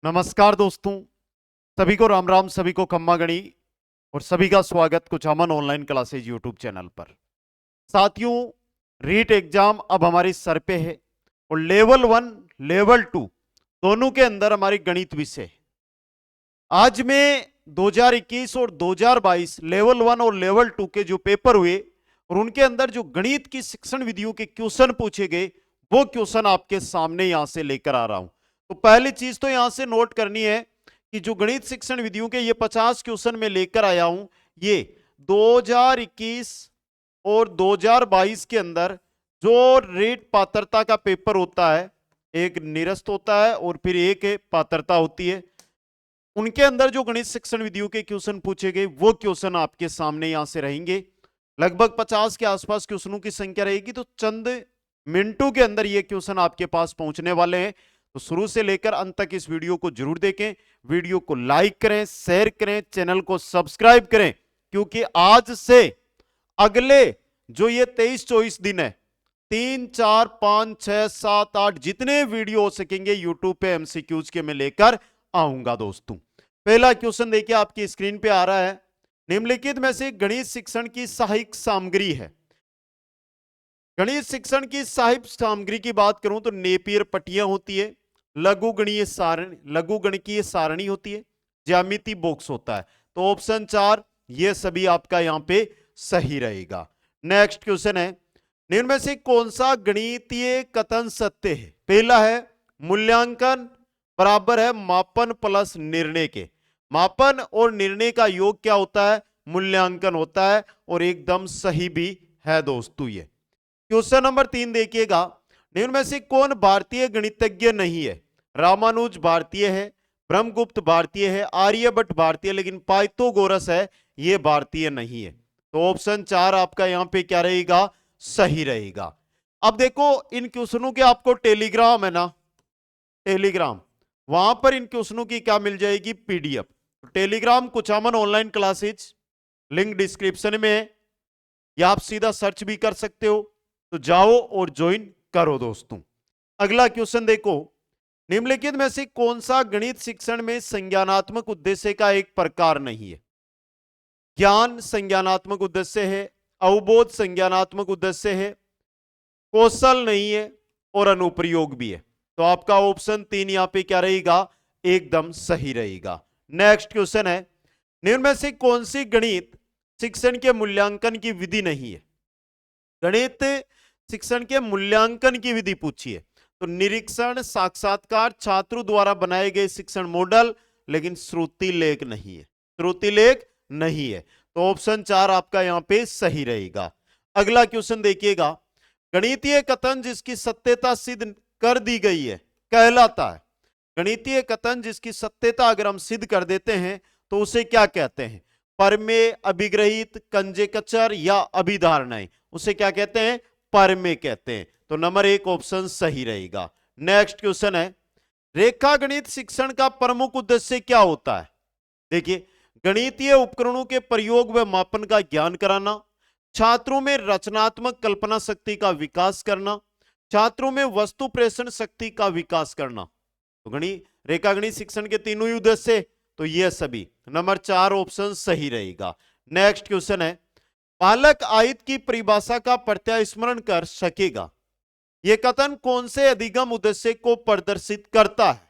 नमस्कार दोस्तों, सभी को राम राम, सभी को खम्मा गणी और सभी का स्वागत कुछ अमन ऑनलाइन क्लासेज यूट्यूब चैनल पर। साथियों, रीट एग्जाम अब हमारे सर पे है और लेवल 1 लेवल 2 दोनों के अंदर हमारी गणित विषय है। आज मैं 2021 और 2022 लेवल 1 और लेवल 2 के जो पेपर हुए और उनके अंदर जो गणित की शिक्षण विधियों के क्वेश्चन पूछे गए वो क्वेश्चन आपके सामने यहां से लेकर आ रहा हूं। तो पहली चीज तो यहां से नोट करनी है कि जो गणित शिक्षण विधियों के ये 50 क्वेश्चन में लेकर आया हूं, ये 2021 और 2022 के अंदर जो रीट पात्रता का पेपर होता है, एक निरस्त होता है और फिर एक पात्रता होती है, उनके अंदर जो गणित शिक्षण विधियों के क्वेश्चन पूछे गए वो क्वेश्चन आपके सामने यहां से रहेंगे। लगभग 50 के आसपास क्वेश्चनों की संख्या रहेगी, तो चंद मिनटों के अंदर ये क्वेश्चन आपके पास पहुंचने वाले हैं। तो शुरू से लेकर अंत तक इस वीडियो को जरूर देखें, वीडियो को लाइक करें, शेयर करें, चैनल को सब्सक्राइब करें, क्योंकि आज से अगले जो ये 23-24 दिन है, 3, 4, 5, 6, 7, 8 जितने वीडियो हो सकेंगे यूट्यूब पे एमसीक्यूज के मैं लेकर आऊंगा। दोस्तों, पहला क्वेश्चन देखिए आपकी स्क्रीन पे आ रहा है। निम्नलिखित में से गणित शिक्षण की सहायक सामग्री है। गणित शिक्षण की सहायक सामग्री की बात करूं तो नेपियर पट्टियां होती है, लघुगणकीय सारणी होती है, ज्यामिति बॉक्स होता है। तो ऑप्शन 4 ये सभी आपका यहां पे सही रहेगा। नेक्स्ट क्वेश्चन है, निम्न में से कौन सा गणितीय कथन सत्य है? पहला है मूल्यांकन बराबर है मापन प्लस निर्णय के। मापन और निर्णय का योग क्या होता है? मूल्यांकन होता है, और एकदम सही भी है दोस्तों। ये क्वेश्चन नंबर 3 देखिएगा, निम्न में से कौन भारतीय गणितज्ञ नहीं है? रामानुज भारतीय है, ब्रह्मगुप्त भारतीय है, आर्यभट्ट भारतीय, लेकिन पाइथागोरस है ये भारतीय नहीं है। तो ऑप्शन 4 आपका यहां पे क्या रहेगा? सही रहेगा। अब देखो, इन क्वेश्चनों के आपको टेलीग्राम है ना, टेलीग्राम, वहां पर इन क्वेश्चनों की क्या मिल जाएगी? पीडीएफ। टेलीग्राम कुछामन ऑनलाइन क्लासेज, लिंक डिस्क्रिप्शन में है, या आप सीधा सर्च भी कर सकते हो, तो जाओ और ज्वाइन करो दोस्तों। अगला क्वेश्चन देखो, निम्नलिखित में से कौन सा गणित शिक्षण में संज्ञानात्मक उद्देश्य का एक प्रकार नहीं है? ज्ञान संज्ञानात्मक उद्देश्य है, अवबोध संज्ञानात्मक उद्देश्य है, कौशल नहीं है, और अनुप्रयोग भी है। तो आपका ऑप्शन 3 यहां पे क्या रहेगा? एकदम सही रहेगा। नेक्स्ट क्वेश्चन है, निम्न में से कौन सी गणित शिक्षण के मूल्यांकन की विधि नहीं है? गणित शिक्षण के मूल्यांकन की विधि पूछी है, तो निरीक्षण, साक्षात्कार, छात्रों द्वारा बनाए गए शिक्षण मॉडल, लेकिन श्रुति लेख नहीं है, श्रुति लेख नहीं है। तो ऑप्शन 4 आपका यहां पे सही रहेगा। अगला क्वेश्चन देखिएगा, गणितीय कथन जिसकी सत्यता सिद्ध कर दी गई है कहलाता है। गणितीय कथन जिसकी सत्यता अगर हम सिद्ध कर देते हैं तो उसे क्या कहते हैं? परमेय, अभिग्रहित, कंजेकचर या अभिधारणाएं, उसे क्या कहते हैं? परमेय कहते हैं। तो नंबर 1 ऑप्शन सही रहेगा। नेक्स्ट क्वेश्चन है, रेखा गणित शिक्षण का प्रमुख उद्देश्य क्या होता है? देखिए, गणितीय उपकरणों के प्रयोग व मापन का ज्ञान कराना, छात्रों में रचनात्मक कल्पना शक्ति का विकास करना, छात्रों में वस्तु प्रेषण शक्ति का विकास करना। तो रेखा गणित शिक्षण के तीनों ही उद्देश्य, तो ये सभी। नंबर 4 ऑप्शन सही रहेगा। नेक्स्ट क्वेश्चन है, बालक आयत की परिभाषा का प्रत्यास्मरण कर सकेगा, यह कथन कौन से अधिगम उद्देश्य को प्रदर्शित करता है?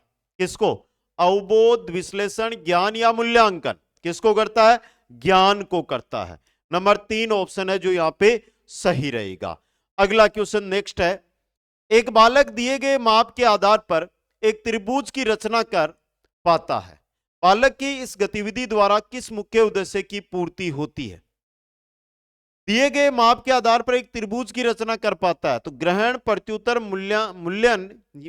किसको? अवबोध, विश्लेषण, ज्ञान या मूल्यांकन? किसको करता है? ज्ञान को करता है। नंबर 3 ऑप्शन है जो यहां पे सही रहेगा। अगला क्वेश्चन नेक्स्ट है, एक बालक दिए गए माप के आधार पर एक त्रिभुज की रचना कर पाता है, बालक की इस गतिविधि द्वारा किस मुख्य उद्देश्य की पूर्ति होती है? दिए गए माप के आधार पर एक त्रिभुज की रचना कर पाता है, तो ग्रहण, प्रत्युत्तर, मूल्यन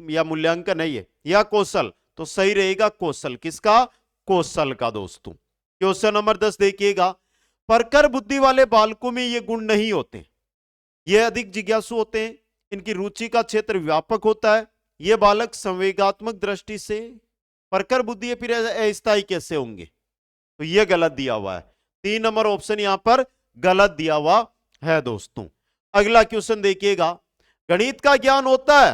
या मूल्यांकन है ये, या कौशल? तो सही रहेगा कौशल। किसका? कौशल का दोस्तों। क्वेश्चन नंबर 10 देखिएगा, प्रखर बुद्धि वाले बालकों में ये गुण नहीं होते, ये अधिक जिज्ञासु होते हैं, इनकी रुचि का क्षेत्र व्यापक होता है, ये बालक संवेगात्मक दृष्टि से प्रखर बुद्धि है, फिर अस्थायी कैसे होंगे? तो ये गलत दिया हुआ है। 3 नंबर ऑप्शन यहां पर गलत दिया हुआ है दोस्तों। अगला क्वेश्चन देखिएगा, गणित का ज्ञान होता है,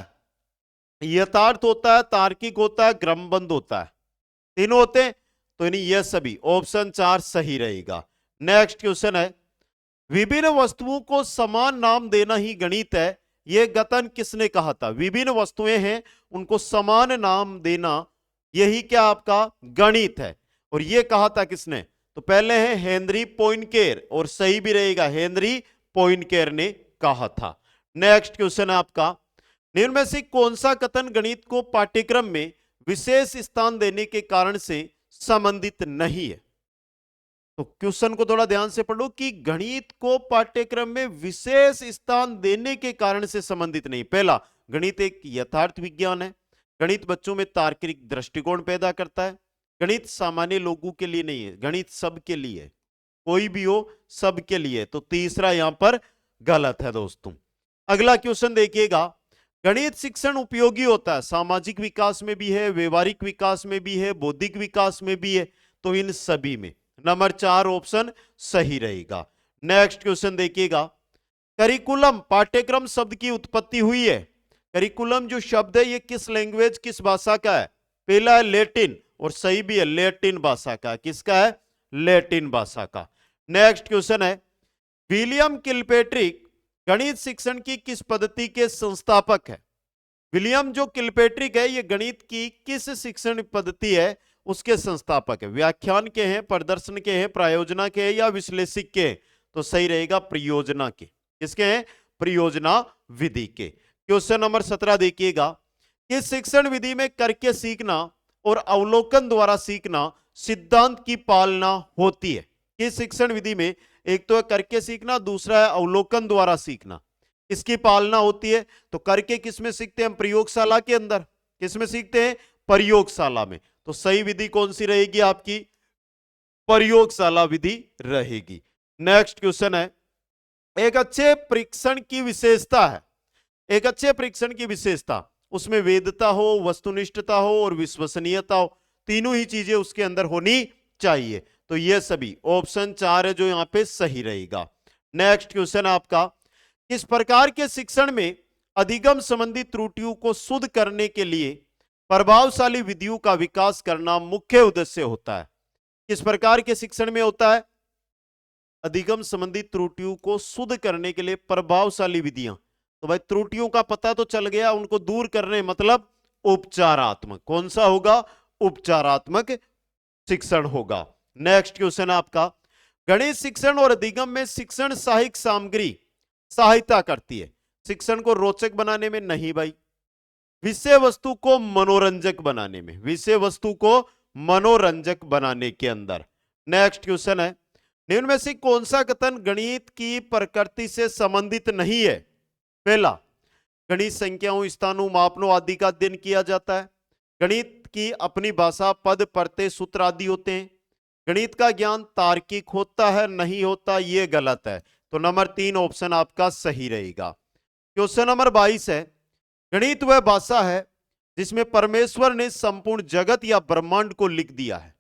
यथार्थ होता है, तार्किक होता है, क्रमबद्ध होता है? तीनों होते हैं, तो यानी ये सभी, ऑप्शन 4 सही रहेगा। नेक्स्ट क्वेश्चन है, विभिन्न वस्तुओं को समान नाम देना ही गणित है, यह कथन किसने कहा था? विभिन्न वस्तुएं हैं, उनको समान नाम देना, यही क्या आपका गणित है, और यह कहा था किसने? तो पहले है हेनरी पोइनकेयर, और सही भी रहेगा, हेनरी पोइनकेयर ने कहा था। नेक्स्ट क्वेश्चन है आपका, निम्न में से कौन सा कथन गणित को पाठ्यक्रम में विशेष स्थान देने के कारण से संबंधित नहीं है? तो क्वेश्चन को थोड़ा ध्यान से पढ़ो कि गणित को पाठ्यक्रम में विशेष स्थान देने के कारण से संबंधित नहीं। पहला, गणित एक यथार्थ विज्ञान है, गणित बच्चों में तार्किक दृष्टिकोण पैदा करता है, गणित सामान्य लोगों के लिए नहीं है, गणित सबके लिए है, कोई भी हो सबके लिए। तो तीसरा यहां पर गलत है दोस्तों। अगला क्वेश्चन देखिएगा, गणित शिक्षण उपयोगी होता है, सामाजिक विकास में भी है, व्यवहारिक विकास में भी है, बौद्धिक विकास में भी है, तो इन सभी में नंबर 4 ऑप्शन सही रहेगा। नेक्स्ट क्वेश्चन देखिएगा, करिकुलम पाठ्यक्रम शब्द की उत्पत्ति हुई है, करिकुलम जो शब्द है ये किस लैंग्वेज, किस भाषा का है? पहला है लैटिन, और सही भी है, लैटिन भाषा का। किसका है? लैटिन भाषा का। नेक्स्ट क्वेश्चन है, विलियम किलपेट्रिक गणित शिक्षण की किस पद्धति के संस्थापक है? विलियम जो किलपेट्रिक है ये गणित की किस शिक्षण पद्धति है उसके संस्थापक है? व्याख्यान के हैं, प्रदर्शन के हैं, प्रायोजना के हैं, या विश्लेषिक के हैं? तो सही रहेगा प्रयोजना के। किसके हैं? प्रयोजना विधि के। क्वेश्चन नंबर 17 देखिएगा, इस शिक्षण विधि में करके सीखना और अवलोकन द्वारा सीखना सिद्धांत की पालना होती है। इस शिक्षण विधि में एक तो है करके सीखना, दूसरा है अवलोकन द्वारा सीखना, इसकी पालना होती है। तो करके किसमें सीखते हैं हम? प्रयोगशाला के अंदर। किसमें सीखते हैं? प्रयोगशाला में। तो सही विधि कौन सी रहेगी आपकी? प्रयोगशाला विधि रहेगी। नेक्स्ट क्वेश्चन है, एक अच्छे परीक्षण की विशेषता है, एक अच्छे परीक्षण की विशेषता, उसमें वेदता हो, वस्तुनिष्ठता हो और विश्वसनीयता हो, तीनों ही चीजें उसके अंदर होनी चाहिए। तो ये सभी ऑप्शन 4 है जो यहां पे सही रहेगा। नेक्स्ट क्वेश्चन आपका, किस प्रकार के शिक्षण में अधिगम संबंधी त्रुटियों को शुद्ध करने के लिए प्रभावशाली विधियों का विकास करना मुख्य उद्देश्य होता है? किस प्रकार के शिक्षण में होता है? अधिगम संबंधी त्रुटियों को शुद्ध करने के लिए प्रभावशाली विधियां। तो भाई त्रुटियों का पता तो चल गया, उनको दूर करने मतलब उपचारात्मक। कौन सा होगा? उपचारात्मक शिक्षण होगा। नेक्स्ट क्वेश्चन आपका, गणित शिक्षण और अधिगम में शिक्षण सहायक सामग्री सहायता करती है, शिक्षण को रोचक बनाने में नहीं भाई, विषय वस्तु को मनोरंजक बनाने में, विषय वस्तु को मनोरंजक बनाने के अंदर। नेक्स्ट क्वेश्चन है, निम्न में से कौन सा कथन गणित की प्रकृति से संबंधित नहीं है? पहला, गणित संख्याओं, स्थानों, मापनों आदि का अध्ययन किया जाता है, गणित की अपनी भाषा, पद, परतें, सूत्र आदि होते हैं, गणित का ज्ञान तार्किक होता है, नहीं होता, यह गलत है। तो नंबर 3 ऑप्शन आपका सही रहेगा। क्वेश्चन नंबर 22 है, गणित वह भाषा है जिसमें परमेश्वर ने संपूर्ण जगत या ब्रह्मांड को लिख दिया है,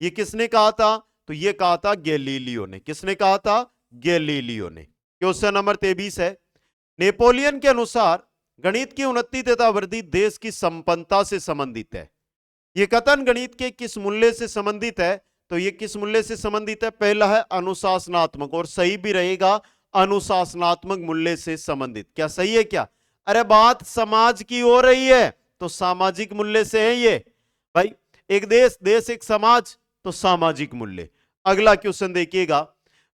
यह किसने कहा था? तो यह कहा था गैलीलियो ने। किसने कहा था? गैलीलियो ने। क्वेश्चन नंबर 23 है, नेपोलियन के अनुसार गणित की उन्नति तथा वृद्धि देश की संपन्नता से संबंधित है, यह कथन गणित के किस मूल्य से संबंधित है? तो यह किस मूल्य से संबंधित है? पहला है अनुशासनात्मक, और सही भी रहेगा, अनुशासनात्मक मूल्य से संबंधित। क्या सही है क्या? अरे बात समाज की हो रही है तो सामाजिक मूल्य से है ये भाई, एक देश, देश एक समाज, तो सामाजिक मूल्य। अगला क्वेश्चन देखिएगा,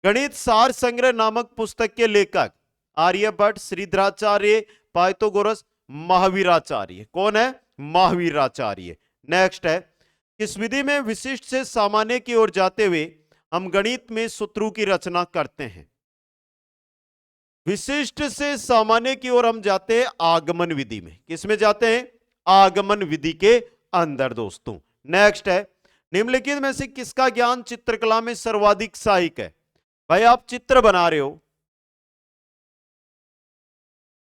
गणित सार संग्रह नामक पुस्तक के लेखक आर्यभट्ट, श्रीधराचार्य, पाइथागोरस, महावीराचार्य। कौन है? महावीराचार्य। नेक्स्ट है, इस विधि में विशिष्ट से सामान्य की ओर जाते हुए हम गणित में सूत्रों की रचना करते हैं। विशिष्ट से सामान्य की ओर हम जाते हैं आगमन विधि में। किसमें जाते हैं? आगमन विधि के अंदर दोस्तों। नेक्स्ट है, निम्नलिखित में से किसका ज्ञान चित्रकला में सर्वाधिक सहायक है? भाई आप चित्र बना रहे हो,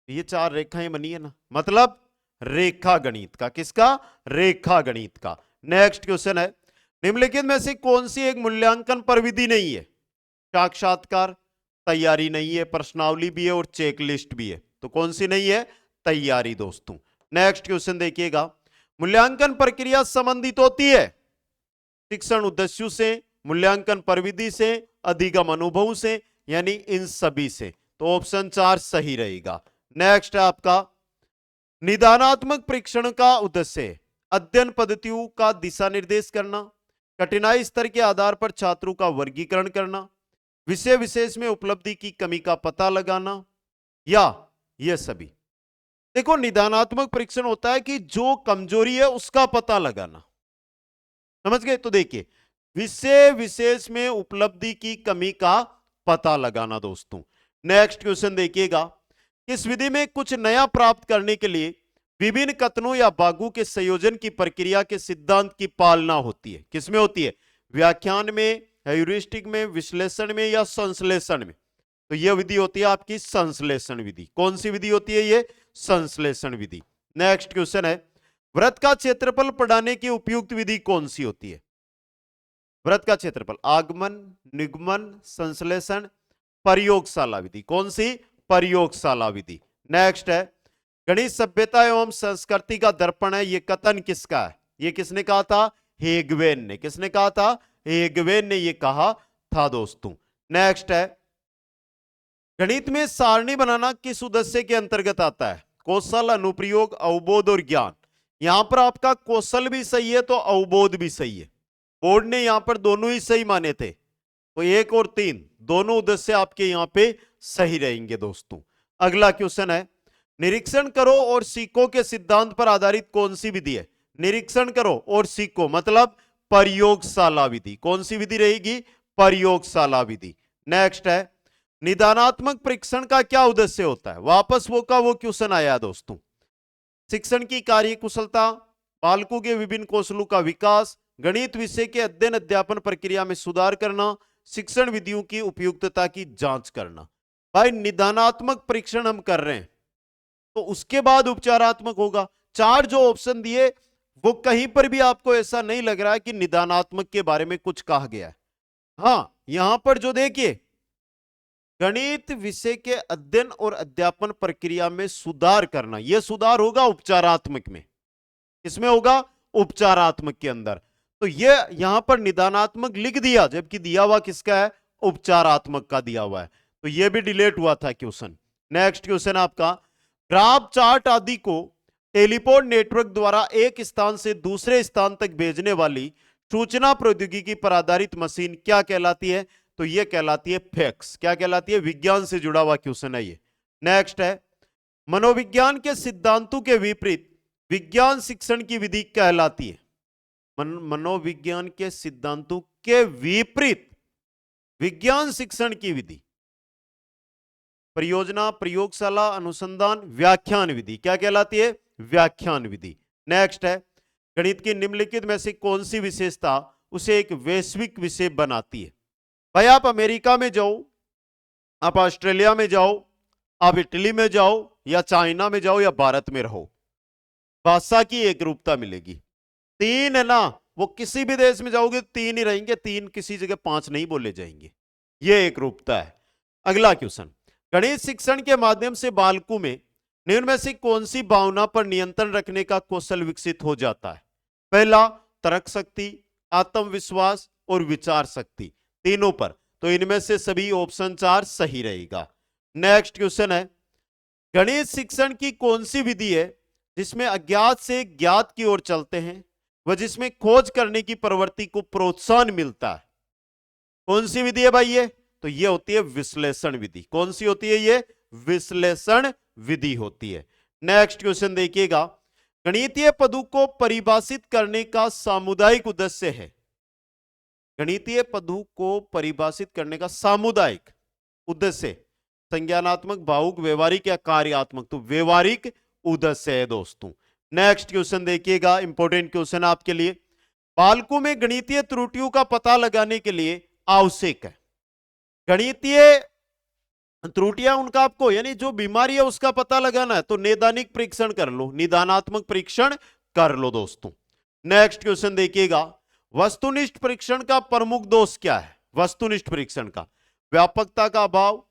ये 4 रेखाएं बनी है ना, मतलब रेखा गणित का। किसका? रेखा गणित का। नेक्स्ट क्वेश्चन है, निम्नलिखित में से कौन सी एक मूल्यांकन पर विधि नहीं है? साक्षात्कार, तैयारी नहीं है, प्रश्नावली भी है और चेकलिस्ट भी है। तो कौन सी नहीं है? तैयारी दोस्तों। नेक्स्ट क्वेश्चन देखिएगा, मूल्यांकन प्रक्रिया संबंधित होती है, शिक्षण उद्देश्यों से, मूल्यांकन परिविधि से, अधिगम अनुभव से, यानी इन सभी से। तो ऑप्शन 4 सही रहेगा। नेक्स्ट है आपका निदानात्मक परीक्षण का उद्देश्य अध्ययन पद्धतियों का दिशा निर्देश करना, कठिनाई स्तर के आधार पर छात्रों का वर्गीकरण करना, विषय विशेष में उपलब्धि की कमी का पता लगाना, या ये सभी। देखो, निदानात्मक परीक्षण होता है कि जो कमजोरी है उसका पता लगाना, समझ गए? तो देखिए, विषय विशेष में उपलब्धि की कमी का पता लगाना दोस्तों। नेक्स्ट क्वेश्चन देखिएगा, इस विधि में कुछ नया प्राप्त करने के लिए विभिन्न कथनों या भागों के संयोजन की प्रक्रिया के सिद्धांत की पालना होती है। किसमें होती है? व्याख्यान में, ह्यूरिस्टिक में, विश्लेषण में, या संश्लेषण में। तो यह विधि होती है आपकी संश्लेषण विधि। कौन सी विधि होती है? ये संश्लेषण विधि। नेक्स्ट क्वेश्चन है, वृत्त का क्षेत्रफल पढ़ाने की उपयुक्त विधि कौन सी होती है? वृत्त का क्षेत्रफल आगमन, निगमन, संश्लेषण, प्रयोगशाला विधि। कौन सी? प्रयोगशाला विधि। नेक्स्ट है, गणित सभ्यता एवं संस्कृति का दर्पण है, यह कथन किसका है? ये किसने कहा था? हेगवेन ने। किसने कहा था? हेगवेन ने ये कहा था दोस्तों। नेक्स्ट है, गणित में सारणी बनाना किस उद्देश्य के अंतर्गत आता है? कौशल, अनुप्रयोग, अवबोध और ज्ञान। यहां पर आपका कौशल भी सही है तो अवबोध भी सही है। बोर्ड ने यहां पर दोनों ही सही माने थे, तो 1 और 3 दोनों उद्देश्य आपके यहां पे सही रहेंगे दोस्तों। अगला क्वेश्चन है, निरीक्षण करो और सीखो के सिद्धांत पर आधारित कौन सी विधि है? निरीक्षण करो और सीखो मतलब प्रयोगशाला विधि। कौन सी विधि रहेगी? प्रयोगशाला विधि। नेक्स्ट है, निदानात्मक परीक्षण का क्या उद्देश्य होता है? वापस वो का वो क्वेश्चन आया दोस्तों। शिक्षण की कार्य कुशलता, बालकों के विभिन्न कौशलों का विकास, गणित विषय के अध्ययन अध्यापन प्रक्रिया में सुधार करना, शिक्षण विधियों की उपयुक्तता की जांच करना। भाई, निदानात्मक परीक्षण हम कर रहे हैं तो उसके बाद उपचारात्मक होगा। 4 जो ऑप्शन दिए वो कहीं पर भी आपको ऐसा नहीं लग रहा है कि निदानात्मक के बारे में कुछ कहा गया है। हां, यहां पर जो देखिए, गणित विषय के अध्ययन और अध्यापन प्रक्रिया में सुधार करना, यह सुधार होगा उपचारात्मक में। इसमें होगा उपचारात्मक के अंदर। तो यह यहां पर निदानात्मक लिख दिया, जबकि दिया हुआ किसका है? उपचारात्मक का दिया हुआ है। तो यह भी डिलीट हुआ था क्वेश्चन। नेक्स्ट क्वेश्चन आपका, ग्राफ, चार्ट आदि को टेलीपोर्ट नेटवर्क द्वारा एक स्थान से दूसरे स्थान तक भेजने वाली सूचना प्रौद्योगिकी पर आधारित मशीन क्या कहलाती है? तो यह कहलाती है फैक्स। क्या कहलाती है? विज्ञान से जुड़ा हुआ क्वेश्चन है ये। नेक्स्ट है, मनोविज्ञान के सिद्धांतों के विपरीत विज्ञान शिक्षण की विधि कहलाती है। मनोविज्ञान के सिद्धांतों के विपरीत विज्ञान शिक्षण की विधि, परियोजना, प्रयोगशाला, अनुसंधान, व्याख्यान विधि क्या कहलाती है? व्याख्यान विधि। नेक्स्ट है, गणित की निम्नलिखित में से कौन सी विशेषता उसे एक वैश्विक विषय बनाती है? भाई, आप अमेरिका में जाओ, आप ऑस्ट्रेलिया में जाओ, आप इटली में जाओ, या चाइना में जाओ, या भारत में रहो, भाषा की एक रूपता मिलेगी। 3 है ना, वो किसी भी देश में जाओगे 3 ही रहेंगे, 3 किसी जगह 5 नहीं बोले जाएंगे। ये एक रूपता है। अगला क्वेश्चन, गणित शिक्षण के माध्यम से बालकों में निम्न में से कौन सी भावना पर नियंत्रण रखने का कौशल विकसित हो जाता है? पहला, तर्क शक्ति, आत्मविश्वास और विचार शक्ति, तीनों पर। तो इनमें से सभी ऑप्शन 4 सही रहेगा। नेक्स्ट क्वेश्चन है, गणित शिक्षण की कौन सी विधि है जिसमें अज्ञात से ज्ञात की ओर चलते हैं व जिसमें खोज करने की प्रवृत्ति को प्रोत्साहन मिलता है? कौन सी विधि है भाई ये? तो ये होती है विश्लेषण विधि। कौन सी होती है ये? विश्लेषण विधि होती है। नेक्स्ट क्वेश्चन देखिएगा, गणितीय पदों को परिभाषित करने का सामुदायिक उद्देश्य है। गणितीय पदों को परिभाषित करने का सामुदायिक उद्देश्य संज्ञानात्मक, भावुक, व्यवहारिक या कार्यात्मक? तो व्यवहारिक उद्देश्य है दोस्तों। नेक्स्ट क्वेश्चन देखिएगा, इंपॉर्टेंट क्वेश्चन आपके लिए, बालकों में गणितीय त्रुटियों का पता लगाने के लिए आवश्यक है। गणितीय त्रुटियां उनका आपको यानी जो बीमारी है उसका पता लगाना है तो नैदानिक परीक्षण कर लो, निदानात्मक परीक्षण कर लो दोस्तों। नेक्स्ट क्वेश्चन देखिएगा, वस्तुनिष्ठ परीक्षण का प्रमुख दोष क्या है? वस्तुनिष्ठ परीक्षण का व्यापकता का अभाव,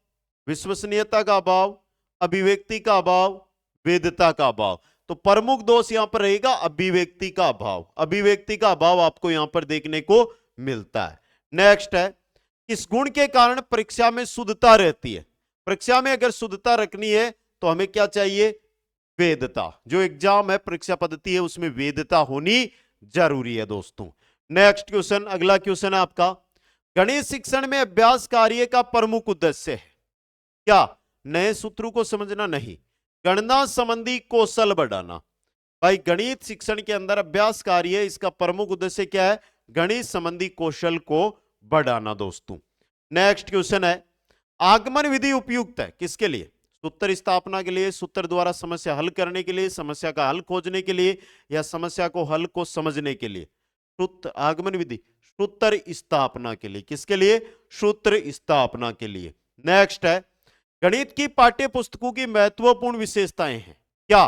विश्वसनीयता का अभाव, अभिव्यक्ति का अभाव, वेदता का अभाव। तो प्रमुख दोष यहां पर रहेगा अभिव्यक्ति का अभाव। अभिव्यक्ति का अभाव आपको यहां पर देखने को मिलता है। नेक्स्ट है, इस गुण के कारण परीक्षा में शुद्धता रहती है। परीक्षा में अगर शुद्धता रखनी है तो हमें क्या चाहिए? वेदता। जो एग्जाम है, परीक्षा पद्धति है, उसमें वेदता होनी जरूरी है दोस्तों। नेक्स्ट क्वेश्चन, अगला क्वेश्चन है आपका, गणित शिक्षण में अभ्यास कार्य का प्रमुख उद्देश्य है क्या? नए सूत्रों को समझना नहीं, गणना संबंधी कौशल बढ़ाना। भाई गणित शिक्षण के अंदर अभ्यास कार्य, इसका प्रमुख उद्देश्य क्या है? गणित संबंधी कौशल को बढ़ाना दोस्तों। नेक्स्ट क्वेश्चन है, आगमन विधि उपयुक्त है किसके लिए? सूत्र स्थापना के लिए, सूत्र द्वारा समस्या हल करने के लिए, समस्या का हल खोजने के लिए, या समस्या को हल को समझने के लिए? सूत्र, आगमन विधि सूत्र स्थापना के लिए। किसके लिए? सूत्र स्थापना के लिए। नेक्स्ट है, गणित की पाठ्य पुस्तकों की महत्वपूर्ण विशेषताएं हैं क्या?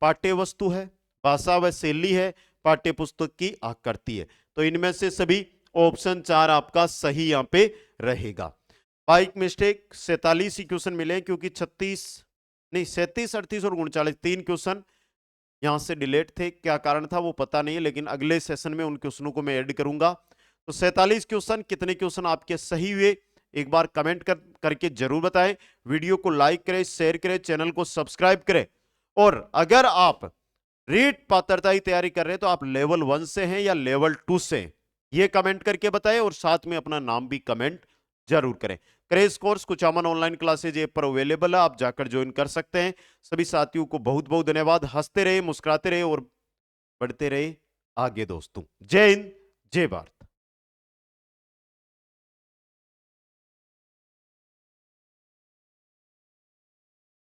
पाठ्य वस्तु है, भाषा व शैली है, पाठ्य पुस्तक की आकृति है। तो इनमें से सभी ऑप्शन 4 आपका सही यहां पे रहेगा। बाइक मिस्टेक 47 ही क्वेश्चन मिले, क्योंकि 36 नहीं 37, 38 और 39 3 क्वेश्चन यहां से डिलीट थे। क्या कारण था वो पता नहीं है, लेकिन अगले सेशन में उन क्वेश्चनों को मैं ऐड करूंगा। तो 47 क्वेश्चन, कितने क्वेश्चन आपके सही हुए एक बार कमेंट करके जरूर बताएं। वीडियो को लाइक करें, शेयर करें, चैनल को सब्सक्राइब करें। और अगर आप रीट पात्रता की तैयारी कर रहे हैं तो आप लेवल 1 से हैं या लेवल 2 से हैं, ये कमेंट करके बताएं, और साथ में अपना नाम भी कमेंट जरूर करें। Crash course Kuchaman online classes app पर अवेलेबल है, आप जाकर ज्वाइन कर सकते हैं। सभी साथियों को बहुत बहुत धन्यवाद। हंसते रहे, मुस्कुराते रहे और बढ़ते रहे आगे दोस्तों। जय हिंद, जय भारत।